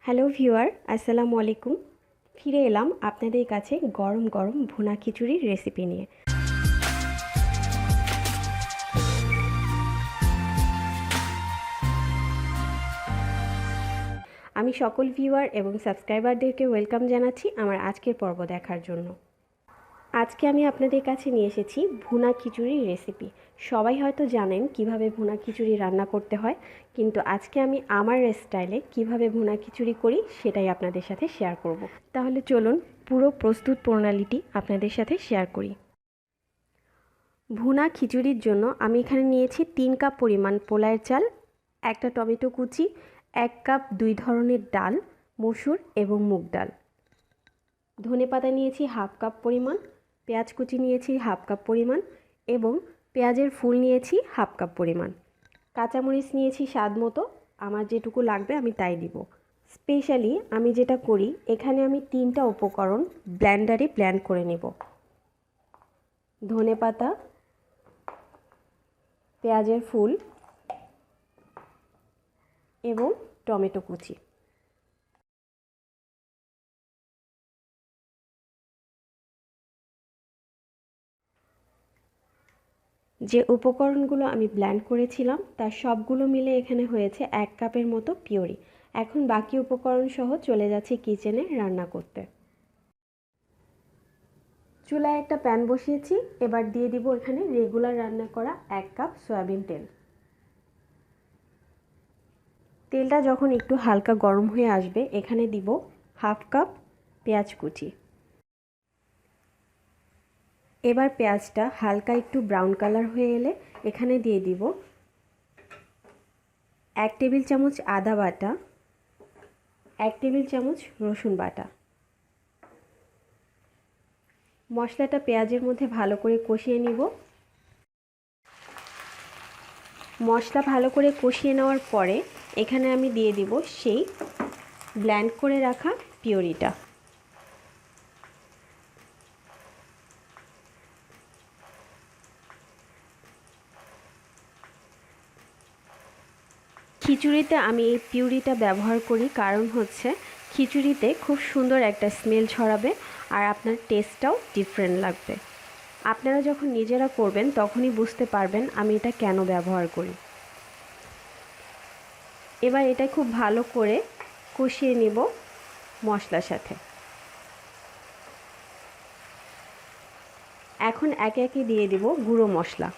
Hello viewer, আসসালামু আলাইকুম। ফিরে এলাম আপনাদের কাছে গরম গরম ভুনা খিচুড়ির রেসিপি নিয়ে। আমি সকল ভিউয়ার এবং সাবস্ক্রাইবারদেরকে ওয়েলকাম জানাচ্ছি আমার আজকের পর্ব দেখার জন্য। আজকে আমি আপনাদের কাছে নিয়ে এসেছি ভুনা খিচুড়ির রেসিপি। সবাই হয়তো জানেন কিভাবে ভুনা খিচুড়ি রান্না করতে হয়, কিন্তু আজকে আমি আমার স্টাইলে কিভাবে ভুনা খিচুড়ি করি সেটাই আপনাদের সাথে শেয়ার করব। তাহলে চলুন পুরো প্রস্তুত প্রণালীটি আপনাদের সাথে শেয়ার করি। ভুনা খিচুড়ির জন্য আমি এখানে নিয়েছি 3 কাপ পরিমাণ পোলাওয়ের চাল, একটা টমেটো কুচি, 1 কাপ 2 ধরনের ডাল, মসুর এবং মুগ ডাল। ধনেপাতা নিয়েছি হাফ কাপ পরিমাণ, পেঁয়াজ কুচি নিয়েছি হাফ কাপ পরিমাণ এবং পেঁয়াজের ফুল নিয়েছি হাফ কাপ পরিমাণ। কাঁচামরিচ নিয়েছি স্বাদ মতো, আমার যেটুকু লাগবে আমি তাই দিব। স্পেশালি আমি যেটা করি, এখানে আমি 3টা উপকরণ ব্লেন্ডারে ব্লেন্ড করে নেব। ধনেপাতা, পেঁয়াজের ফুল এবং টমেটো কুচি। যে উপকরণগুলো আমি ব্লেন্ড করেছিলাম তার সবগুলো মিলে এখানে হয়েছে 1 কাপের মতো পিউরি। এখন বাকি উপকরণ সহ চলে যাচ্ছি কিচেনে রান্না করতে। চুলায় একটা প্যান বসিয়েছি, এবার দিয়ে দিব এখানে রেগুলার রান্না করা 1 কাপ সয়াবিন তেল। তেলটা যখন একটু হালকা গরম হয়ে আসবে, এখানে দিব হাফ কাপ পেঁয়াজ কুচি। এবার পেঁয়াজটা হালকা একটু ব্রাউন কালার হয়ে এলে এখানে দিয়ে দিব 1 টেবিল চামচ আদা বাটা, 1 টেবিল চামচ রসুন বাটা। মশলাটা পেঁয়াজের মধ্যে ভালো করে কষিয়ে নিব। মশলা ভালো করে কষিয়ে নেওয়ার পরে এখানে আমি দিয়ে দিব সেই ব্লেন্ড করে রাখা পিউরিটা। খিচুড়িতে আমি এই পিউরিটা ব্যবহার করি, কারণ হচ্ছে খিচুড়িতে খুব সুন্দর একটা স্মেল ছড়াবে আর আপনার টেস্টটাও ডিফারেন্ট লাগবে। আপনারা যখন নিজেরা করবেন তখনই বুঝতে পারবেন আমি এটা কেন ব্যবহার করি। এবার এটা খুব ভালো করে কষিয়ে নিব মশলার সাথে। এখন একে একে দিয়ে দিব গুঁড়ো মশলা।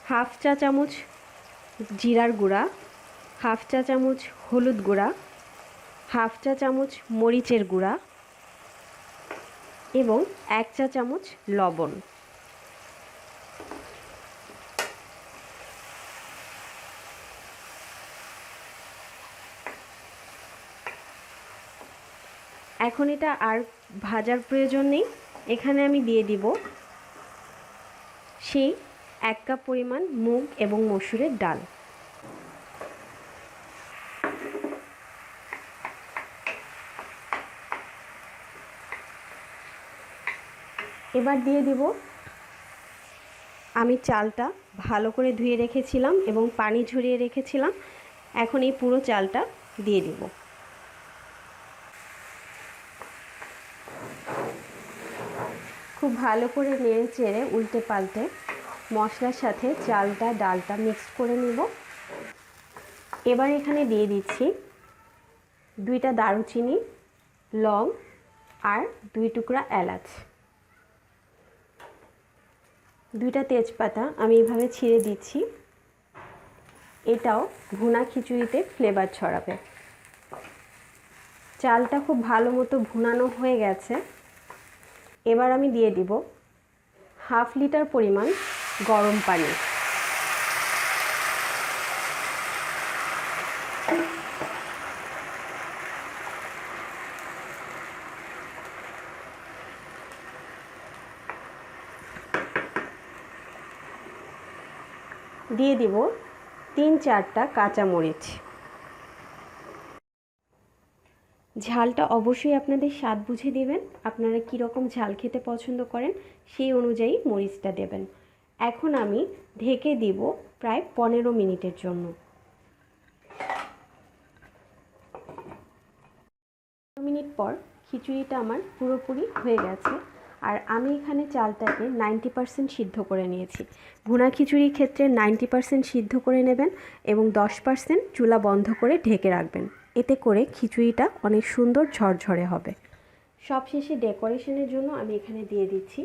হাফ চা চামচ জিরার গুঁড়া, হাফ চা চামচ হলুদ গুঁড়া, হাফ চা চামচ মরিচের গুঁড়া এবং 1 চা চামচ লবণ। এখন এটা আর ভাজার প্রয়োজন নেই, এখানে আমি দিয়ে দিব সেই 1 কাপ পরিমাণ মুগ এবং মসুরের ডাল। এবার দিয়ে দিব আমি চালটা ভালো করে ধুয়ে রেখেছিলাম এবং পানি ঝরিয়ে রেখেছিলাম। এখন এই পুরো চালটা দিয়ে দিব। খুব ভালো করে নেড়ে চেড়ে উল্টে পাল্টে মশলার সাথে চালটা ডালটা মিক্স করে নিব। এবার এখানে দিয়ে দিচ্ছি 2টা দারুচিনি, লং আর 2 টুকরা এলাচ, 2টা তেজপাতা আমি এভাবে ছিঁড়ে দিচ্ছি। এটাও ভুনা খিচুড়িতে ফ্লেভার ছড়াবে। চালটা খুব ভালো মতো ভুনানো হয়ে গেছে। এবার আমি দিয়ে দিব হাফ লিটার পরিমাণ গরম পানি। দিয়ে দিব 3-4টা কাঁচামরিচ। ঝালটা অবশ্যই আপনাদের স্বাদ বুঝে দেবেন, আপনারা কীরকম ঝাল খেতে পছন্দ করেন সেই অনুযায়ী মরিচটা দেবেন। এখন আমি ঢেকে দিব প্রায় 15 মিনিটের জন্য। পর খিচুড়িটা আমার পুরোপুরি হয়ে গেছে। আর আমি এখানে চালটাকে 90% সিদ্ধ করে নিয়েছি। ভুনা খিচুড়ির ক্ষেত্রে 90% সিদ্ধ করে নেবেন এবং 10% চুলা বন্ধ করে ঢেকে রাখবেন। এতে করে খিচুড়িটা অনেক সুন্দর ঝরঝরে হবে। সবশেষে ডেকোরেশনের জন্য আমি এখানে দিয়ে দিচ্ছি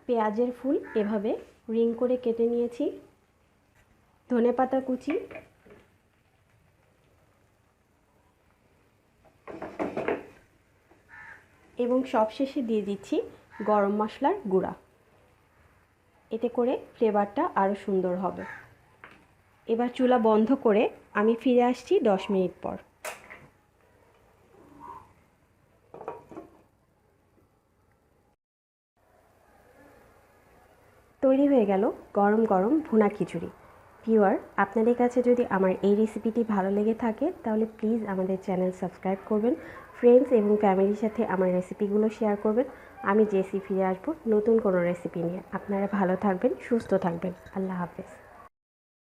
পেঁয়াজের ফুল, এভাবে রিং করে কেটে নিয়েছি, ধনেপাতা কুচি, এবং সবশেষে দিয়ে দিচ্ছি গরম মশলার গুঁড়া। এতে করে ফ্লেভারটা আরও সুন্দর হবে। এবার চুলা বন্ধ করে আমি ফিরে আসছি 10 মিনিট পর। তৈরি হয়ে গেল গরম গরম ভুনা খিচুড়ি। ভিউয়ার, আপনাদের কাছে যদি আমার এই রেসিপিটি ভালো লেগে থাকে তাহলে প্লিজ আমাদের চ্যানেল সাবস্ক্রাইব করবেন, ফ্রেন্ডস এবং ফ্যামিলির সাথে আমার রেসিপিগুলো শেয়ার করবেন। আমি জেসি ফিরে আসবো নতুন কোনো রেসিপি নিয়ে। আপনারা ভালো থাকবেন, সুস্থ থাকবেন। আল্লাহ হাফেজ।